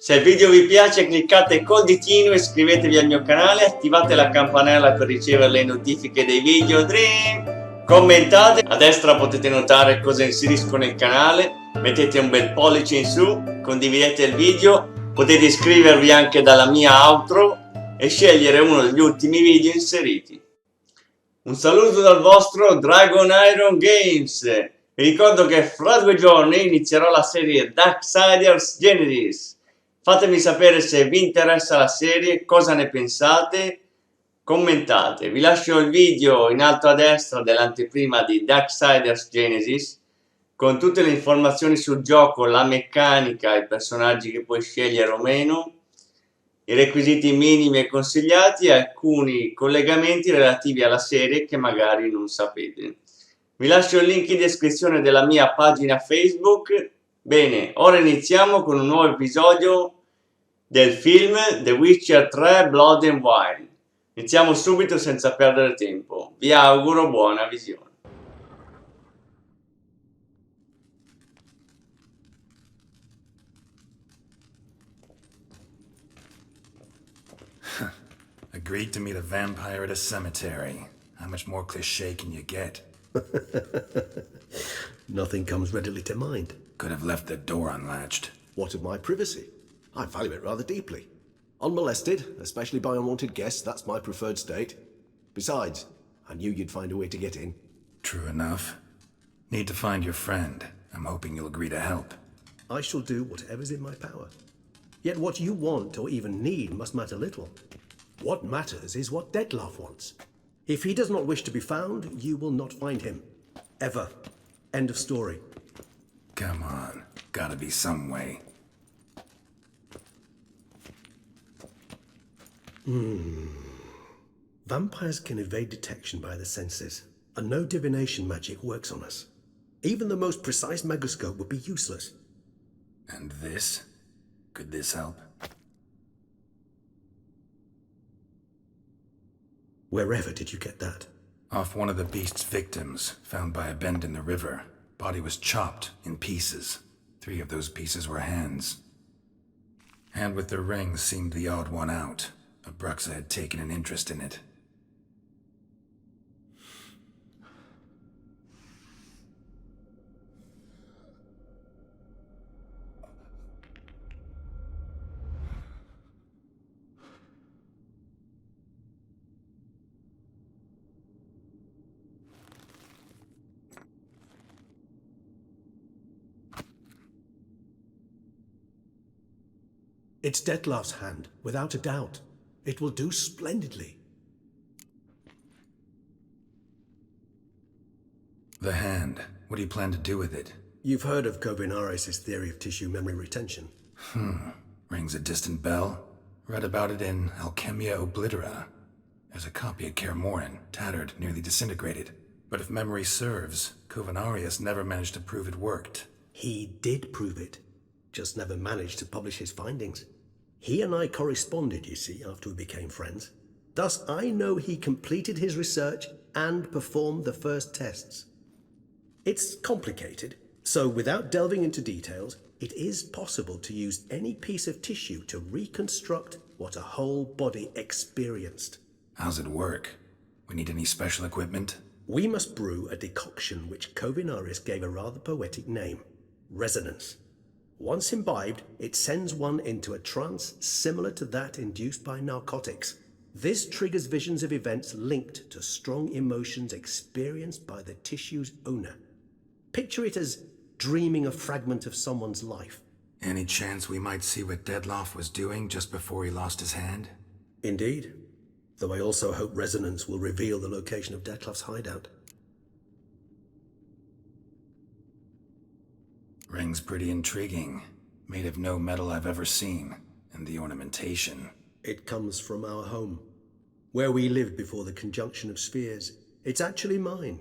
Se il video vi piace cliccate continuo, iscrivetevi al mio canale, attivate la campanella per ricevere le notifiche dei video, commentate, a destra potete notare cosa inserisco nel canale, mettete un bel pollice in su, condividete il video, potete iscrivervi anche dalla mia outro e scegliere uno degli ultimi video inseriti. Un saluto dal vostro Dragon Iron Games. Vi ricordo che fra 2 giorni inizierò la serie Darksiders Genesis. Fatemi sapere se vi interessa la serie, cosa ne pensate, commentate. Vi lascio il video in alto a destra dell'anteprima di Darksiders Genesis con tutte le informazioni sul gioco, la meccanica, i personaggi che puoi scegliere o meno, i requisiti minimi e consigliati e alcuni collegamenti relativi alla serie che magari non sapete. Vi lascio il link in descrizione della mia pagina Facebook. Bene, ora iniziamo con un nuovo episodio del film The Witcher 3 Blood and Wine. Iniziamo subito senza perdere tempo. Vi auguro buona visione. Agreed to meet a vampire at a cemetery. How much more cliché can you get? Nothing comes readily to mind. Could have left the door unlatched. What of my privacy? I value it rather deeply. Unmolested, especially by unwanted guests, that's my preferred state. Besides, I knew you'd find a way to get in. True enough. Need to find your friend. I'm hoping you'll agree to help. I shall do whatever's in my power. Yet what you want or even need must matter little. What matters is what Dettlaff wants. If he does not wish to be found, you will not find him. Ever. End of story. Come on. Gotta be some way. Vampires can evade detection by the senses, and no divination magic works on us. Even the most precise megascope would be useless. And this? Could this help? Wherever did you get that? Off one of the beast's victims, found by a bend in the river. Body was chopped in pieces. 3 of those pieces were hands. Hand with the ring seemed the odd one out. Abruxa had taken an interest in it. It's Dettlaff's hand, without a doubt. It will do splendidly. The hand. What do you plan to do with it? You've heard of Kovinaris' theory of tissue memory retention. Rings a distant bell. Read about it in Alchemia Oblitera. There's a copy at Kaer Morhen, tattered, nearly disintegrated. But if memory serves, Kovinaris never managed to prove it worked. He did prove it, just never managed to publish his findings. He and I corresponded, you see, after we became friends. Thus, I know he completed his research and performed the first tests. It's complicated, so without delving into details, it is possible to use any piece of tissue to reconstruct what a whole body experienced. How's it work? We need any special equipment? We must brew a decoction which Kovinaris gave a rather poetic name, resonance. Once imbibed, it sends one into a trance similar to that induced by narcotics. This triggers visions of events linked to strong emotions experienced by the tissue's owner. Picture it as dreaming a fragment of someone's life. Any chance we might see what Dettlaff was doing just before he lost his hand? Indeed. Though I also hope resonance will reveal the location of Dettlaff's hideout. Ring's pretty intriguing. Made of no metal I've ever seen. And the ornamentation. It comes from our home, where we lived before the conjunction of spheres. It's actually mine.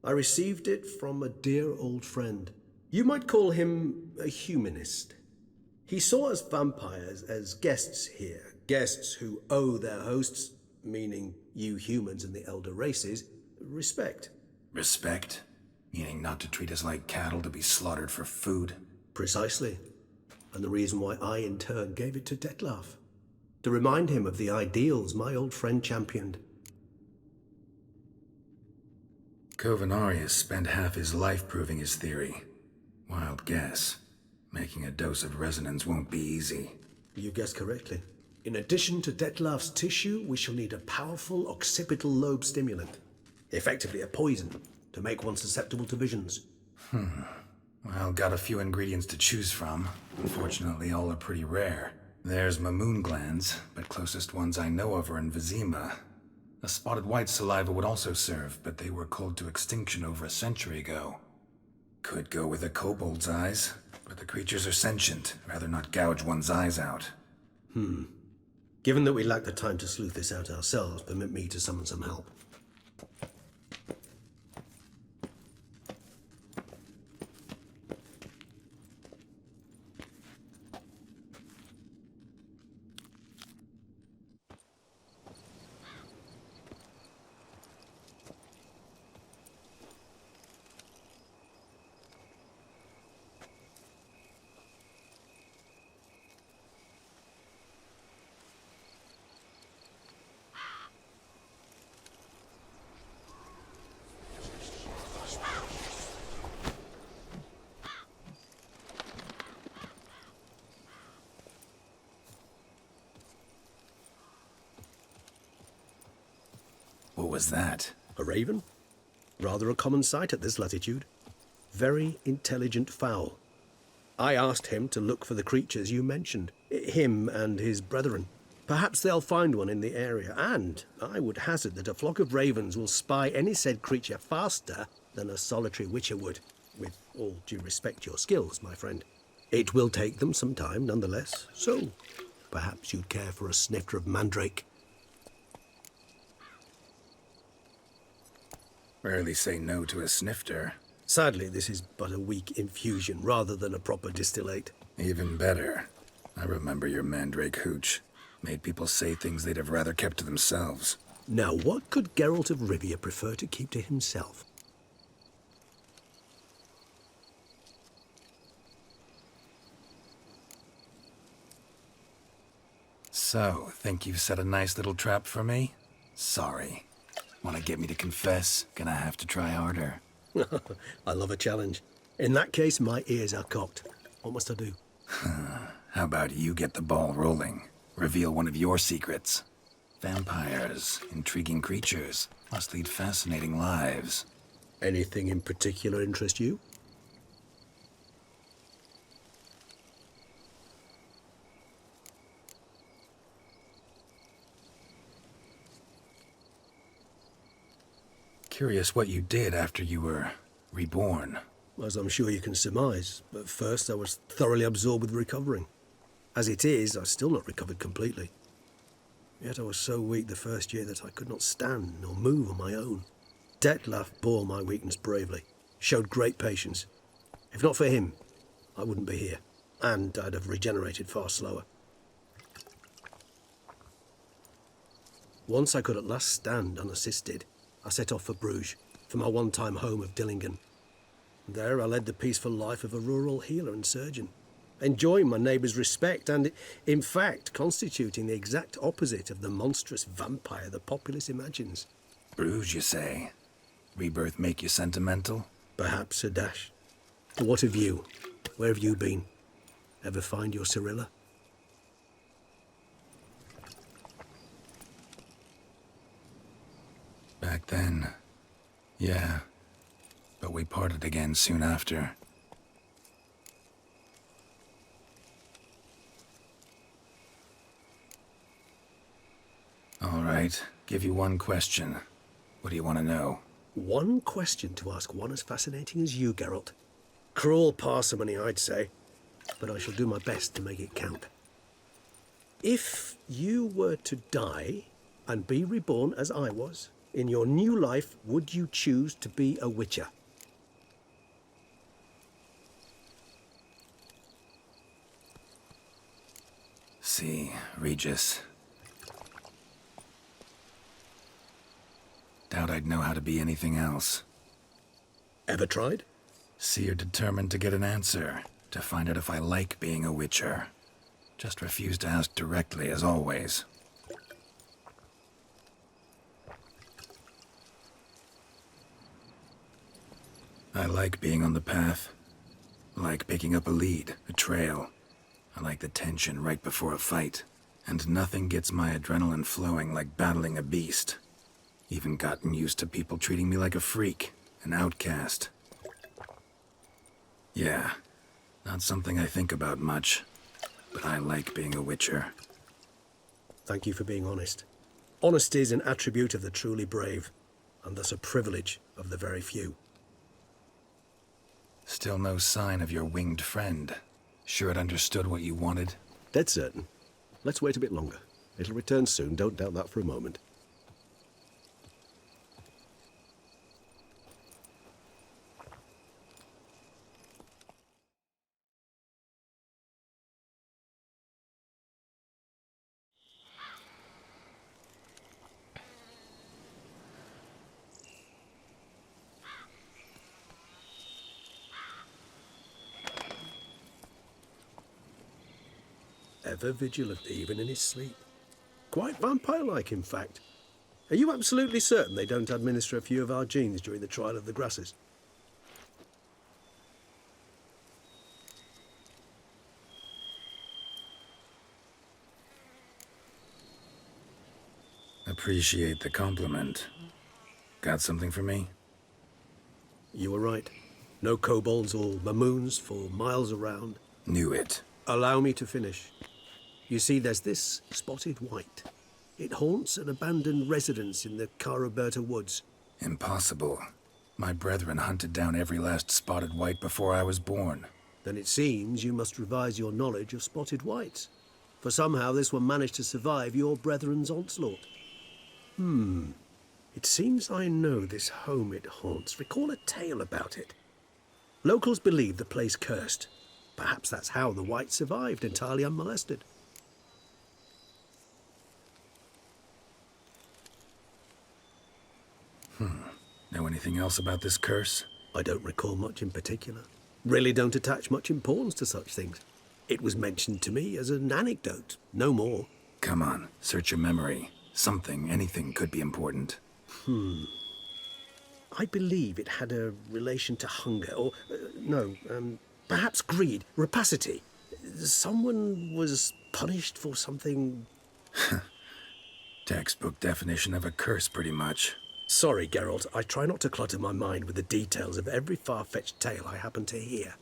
I received it from a dear old friend. You might call him a humanist. He saw us vampires as guests here, guests who owe their hosts, meaning you humans and the elder races, respect. Respect? Meaning not to treat us like cattle to be slaughtered for food? Precisely. and the reason why I in turn gave it to Detlef, to remind him of the ideals my old friend championed. Covenarius spent half his life proving his theory. Wild guess. Making a dose of resonance won't be easy. You guessed correctly. In addition to Detlef's tissue, we shall need a powerful occipital lobe stimulant. Effectively a poison, to make one susceptible to visions. Well, got a few ingredients to choose from. Unfortunately, all are pretty rare. There's mamoon glands, but closest ones I know of are in Vizima. A spotted white saliva would also serve, but they were culled to extinction over a century ago. Could go with a kobold's eyes, but the creatures are sentient. Rather not gouge one's eyes out. Given that we lack the time to sleuth this out ourselves, permit me to summon some help. What was that? A raven? Rather a common sight at this latitude. Very intelligent fowl. I asked him to look for the creatures you mentioned, him and his brethren. Perhaps they'll find one in the area, and I would hazard that a flock of ravens will spy any said creature faster than a solitary witcher would. With all due respect to your skills, my friend. It will take them some time, nonetheless, so perhaps you'd care for a snifter of mandrake. Rarely say no to a snifter. Sadly, this is but a weak infusion rather than a proper distillate. Even better. I remember your mandrake hooch. Made people say things they'd have rather kept to themselves. Now, what could Geralt of Rivia prefer to keep to himself? So, think you've set a nice little trap for me? Sorry. Want to get me to confess? Gonna have to try harder. I love a challenge. In that case, my ears are cocked. What must I do? How about you get the ball rolling? Reveal one of your secrets. Vampires, intriguing creatures, must lead fascinating lives. Anything in particular interest you? Curious what you did after you were reborn. As I'm sure you can surmise, at first I was thoroughly absorbed with recovering. As it is, I've still not recovered completely. Yet I was so weak the first year that I could not stand nor move on my own. Detlef bore my weakness bravely, showed great patience. If not for him, I wouldn't be here, and I'd have regenerated far slower. Once I could at last stand unassisted, I set off for Bruges, for my one-time home of Dillingen. There I led the peaceful life of a rural healer and surgeon, enjoying my neighbours' respect and, in fact, constituting the exact opposite of the monstrous vampire the populace imagines. Bruges, you say? Rebirth make you sentimental? Perhaps a dash. But what of you? Where have you been? Ever find your Cyrilla? Back then, yeah. But we parted again soon after. All right, give you one question. What do you want to know? One question to ask one as fascinating as you, Geralt. Cruel parsimony, I'd say, but I shall do my best to make it count. If you were to die and be reborn as I was, in your new life, would you choose to be a witcher? See, Regis. Doubt I'd know how to be anything else. Ever tried? See, you're determined to get an answer. to find out if I like being a witcher. Just refuse to ask directly, as always. I like being on the path. I like picking up a lead, a trail. I like the tension right before a fight. And nothing gets my adrenaline flowing like battling a beast. Even gotten used to people treating me like a freak, an outcast. Yeah, not something I think about much, but I like being a witcher. Thank you for being honest. Honesty is an attribute of the truly brave, and thus a privilege of the very few. Still no sign of your winged friend. Sure it understood what you wanted? Dead certain. Let's wait a bit longer. It'll return soon, don't doubt that for a moment. Ever vigilant, even in his sleep. Quite vampire-like, in fact. Are you absolutely certain they don't administer a few of our genes during the trial of the grasses? Appreciate the compliment. Got something for me? You were right. No kobolds or mamoons for miles around. Knew it. Allow me to finish. You see, there's this spotted white. It haunts an abandoned residence in the Caraberta woods. Impossible. My brethren hunted down every last spotted white before I was born. Then it seems you must revise your knowledge of spotted whites. For somehow this one managed to survive your brethren's onslaught. It seems I know this home it haunts. Recall a tale about it. Locals believe the place cursed. Perhaps that's how the white survived, entirely unmolested. Know anything else about this curse? I don't recall much in particular. Really don't attach much importance to such things. It was mentioned to me as an anecdote, no more. Come on, search your memory. Something, anything could be important. I believe it had a relation to hunger, or, perhaps greed, rapacity. Someone was punished for something... Textbook definition of a curse, pretty much. Sorry, Geralt, I try not to clutter my mind with the details of every far-fetched tale I happen to hear.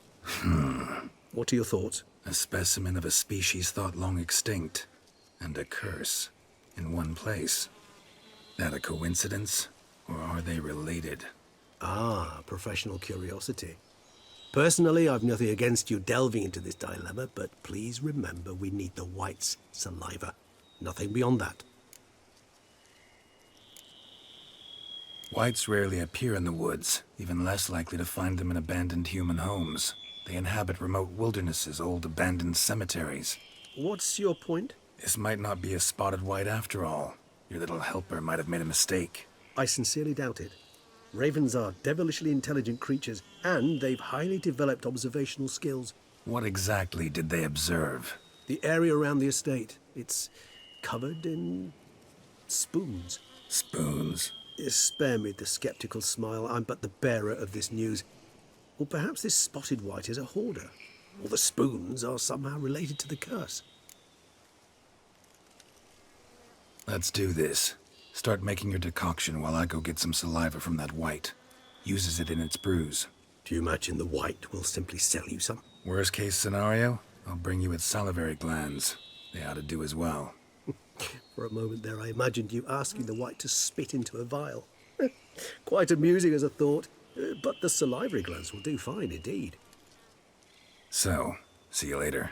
What are your thoughts? A specimen of a species thought long extinct, and a curse, in one place. That a coincidence, or are they related? Ah, professional curiosity. Personally, I've nothing against you delving into this dilemma, but please remember we need the white's saliva. Nothing beyond that. Whites rarely appear in the woods, even less likely to find them in abandoned human homes. They inhabit remote wildernesses, old abandoned cemeteries. What's your point? This might not be a spotted white after all. Your little helper might have made a mistake. I sincerely doubt it. Ravens are devilishly intelligent creatures, and they've highly developed observational skills. What exactly did they observe? The area around the estate, it's covered in spoons. Spoons? Spare me the skeptical smile. I'm but the bearer of this news. Or perhaps this spotted white is a hoarder. Or the spoons are somehow related to the curse. Let's do this. Start making your decoction while I go get some saliva from that white. Uses it in its brews. Do you imagine the white will simply sell you some? Worst case scenario, I'll bring you its salivary glands. They ought to do as well. For a moment there, I imagined you asking the white to spit into a vial. Quite amusing as a thought, but the salivary glands will do fine indeed. So, see you later.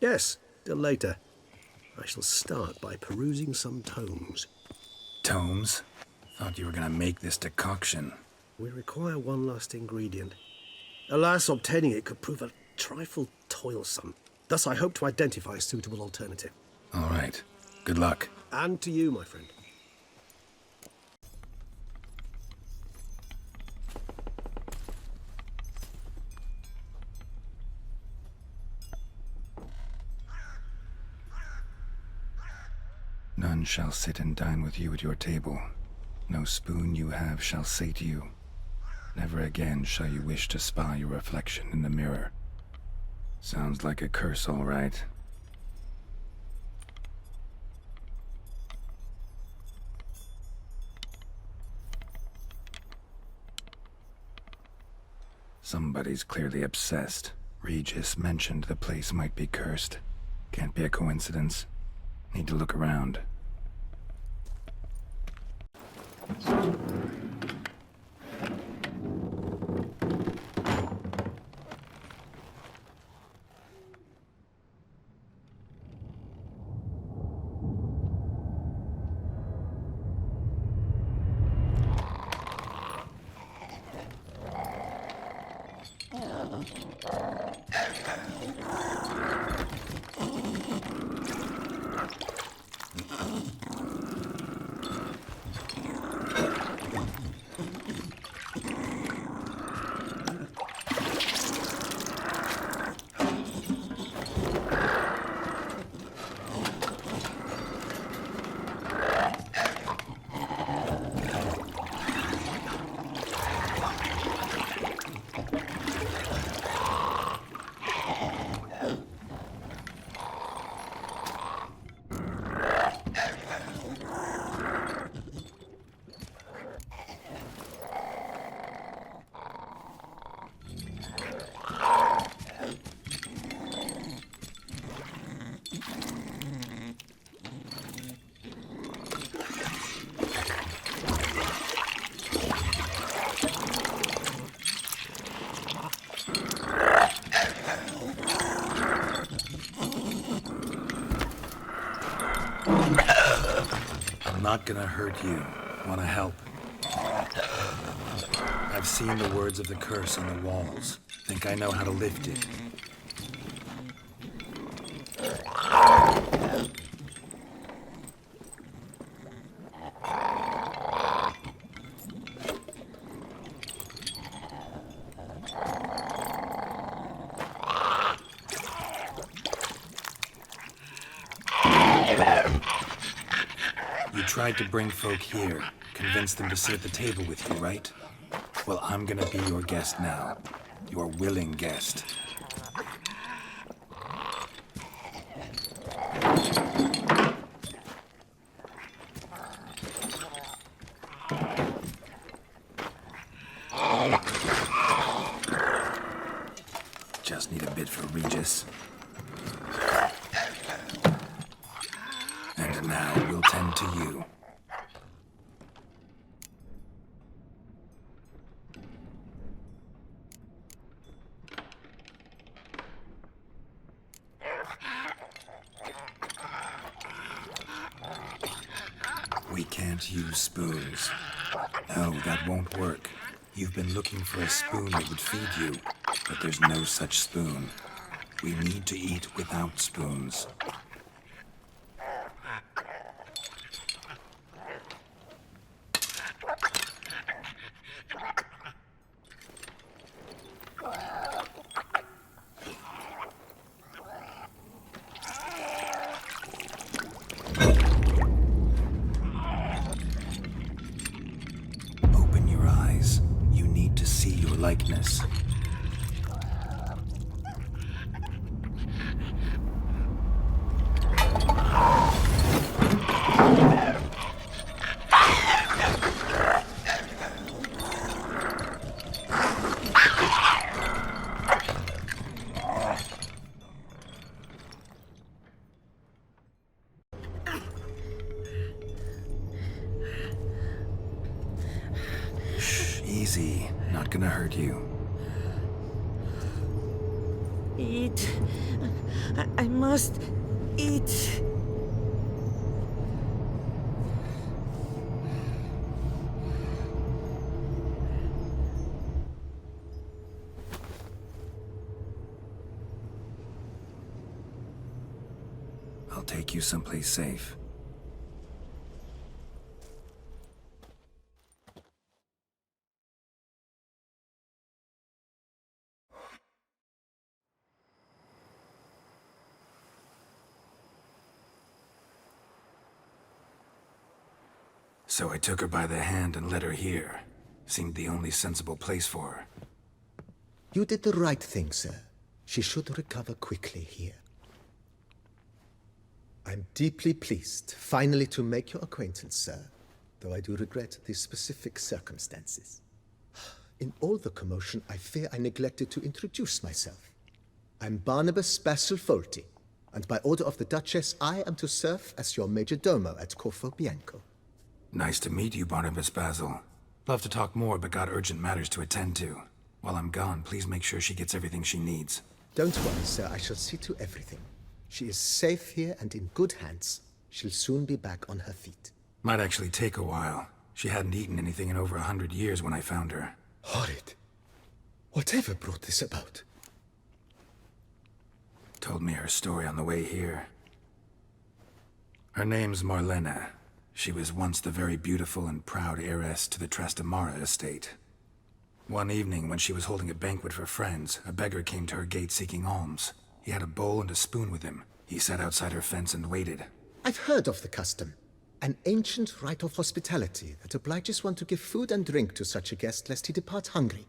Yes, till later. I shall start by perusing some tomes. Tomes? Thought you were gonna make this decoction. We require one last ingredient. Alas, obtaining it could prove a trifle toilsome. Thus, I hope to identify a suitable alternative. All right. Good luck. And to you, my friend. None shall sit and dine with you at your table. No spoon you have shall say to you, never again shall you wish to spy your reflection in the mirror. Sounds like a curse, all right. Somebody's clearly obsessed. Regis mentioned the place might be cursed. Can't be a coincidence. Need to look around. I'm not gonna hurt you. Wanna help? I've seen the words of the curse on the walls. Think I know how to lift it. You tried to bring folk here, convince them to sit at the table with you, right? Well, I'm gonna be your guest now. Your willing guest. Just need a bit for Regis. And now we'll tend to you. We can't use spoons. No, that won't work. You've been looking for a spoon that would feed you, but there's no such spoon. We need to eat without spoons. Open your eyes. You need to see your likeness. Shh, easy. Not gonna hurt you. Eat. I must eat. I'll take you someplace safe. So I took her by the hand and led her here. Seemed the only sensible place for her. You did the right thing, sir. She should recover quickly here. I'm deeply pleased, finally, to make your acquaintance, sir, though I do regret the specific circumstances. In all the commotion, I fear I neglected to introduce myself. I'm Barnabas Basilfolti, and by order of the Duchess, I am to serve as your major domo at Corfo Bianco. Nice to meet you, Barnabas Basil. Love to talk more, but got urgent matters to attend to. While I'm gone, please make sure she gets everything she needs. Don't worry, sir. I shall see to everything. She is safe here and in good hands. She'll soon be back on her feet. Might actually take a while. She hadn't eaten anything in over 100 years when I found her. Horrid. Whatever brought this about? Told me her story on the way here. Her name's Marlena. She was once the very beautiful and proud heiress to the Trastamara estate. One evening, when she was holding a banquet for friends, a beggar came to her gate seeking alms. He had a bowl and a spoon with him. He sat outside her fence and waited. I've heard of the custom. An ancient rite of hospitality that obliges one to give food and drink to such a guest lest he depart hungry.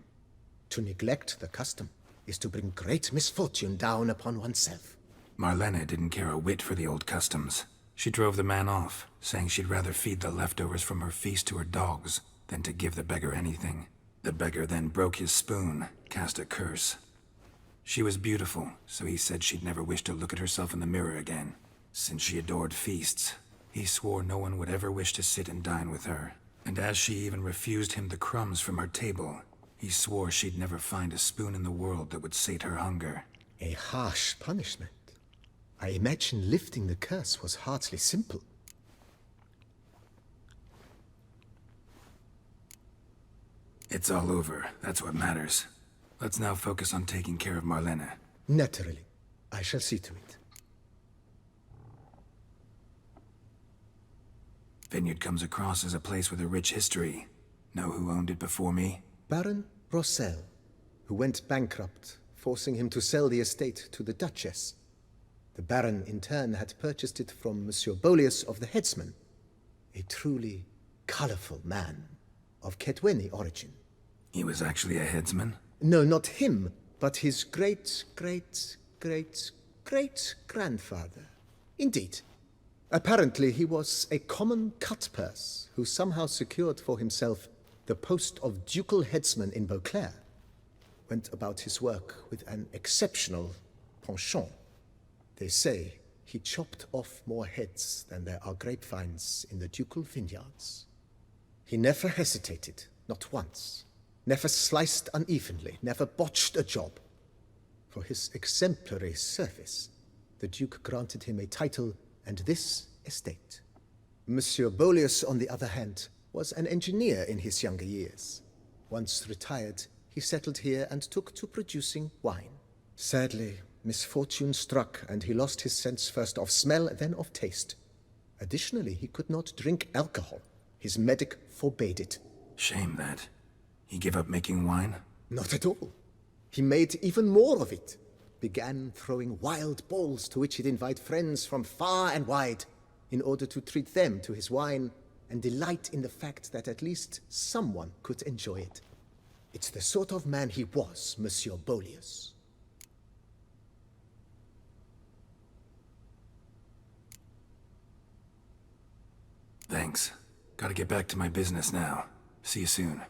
To neglect the custom is to bring great misfortune down upon oneself. Marlena didn't care a whit for the old customs. She drove the man off, saying she'd rather feed the leftovers from her feast to her dogs than to give the beggar anything. The beggar then broke his spoon, cast a curse. She was beautiful, so he said she'd never wish to look at herself in the mirror again. Since she adored feasts, he swore no one would ever wish to sit and dine with her. And as she even refused him the crumbs from her table, he swore she'd never find a spoon in the world that would sate her hunger. A harsh punishment. I imagine lifting the curse was hardly simple. It's all over. That's what matters. Let's now focus on taking care of Marlena. Naturally. I shall see to it. Vineyard comes across as a place with a rich history. Know who owned it before me? Baron Rossel, who went bankrupt, forcing him to sell the estate to the Duchess. The Baron, in turn, had purchased it from Monsieur Bolius of the Headsman, a truly colorful man of Ketweni origin. He was actually a headsman? No, not him, but his great-great-great-great-grandfather. Indeed. Apparently, he was a common cutpurse who somehow secured for himself the post of ducal headsman in Beauclair. Went about his work with an exceptional penchant. They say he chopped off more heads than there are grapevines in the ducal vineyards. He never hesitated, not once. Never sliced unevenly, never botched a job. For his exemplary service, the Duke granted him a title and this estate. Monsieur Bolius, on the other hand, was an engineer in his younger years. Once retired, he settled here and took to producing wine. Sadly, misfortune struck and he lost his sense first of smell, then of taste. Additionally, he could not drink alcohol. His medic forbade it. Shame that. He gave up making wine? Not at all. He made even more of it. Began throwing wild balls to which he'd invite friends from far and wide in order to treat them to his wine and delight in the fact that at least someone could enjoy it. It's the sort of man he was, Monsieur Bolius. Thanks. Gotta get back to my business now. See you soon.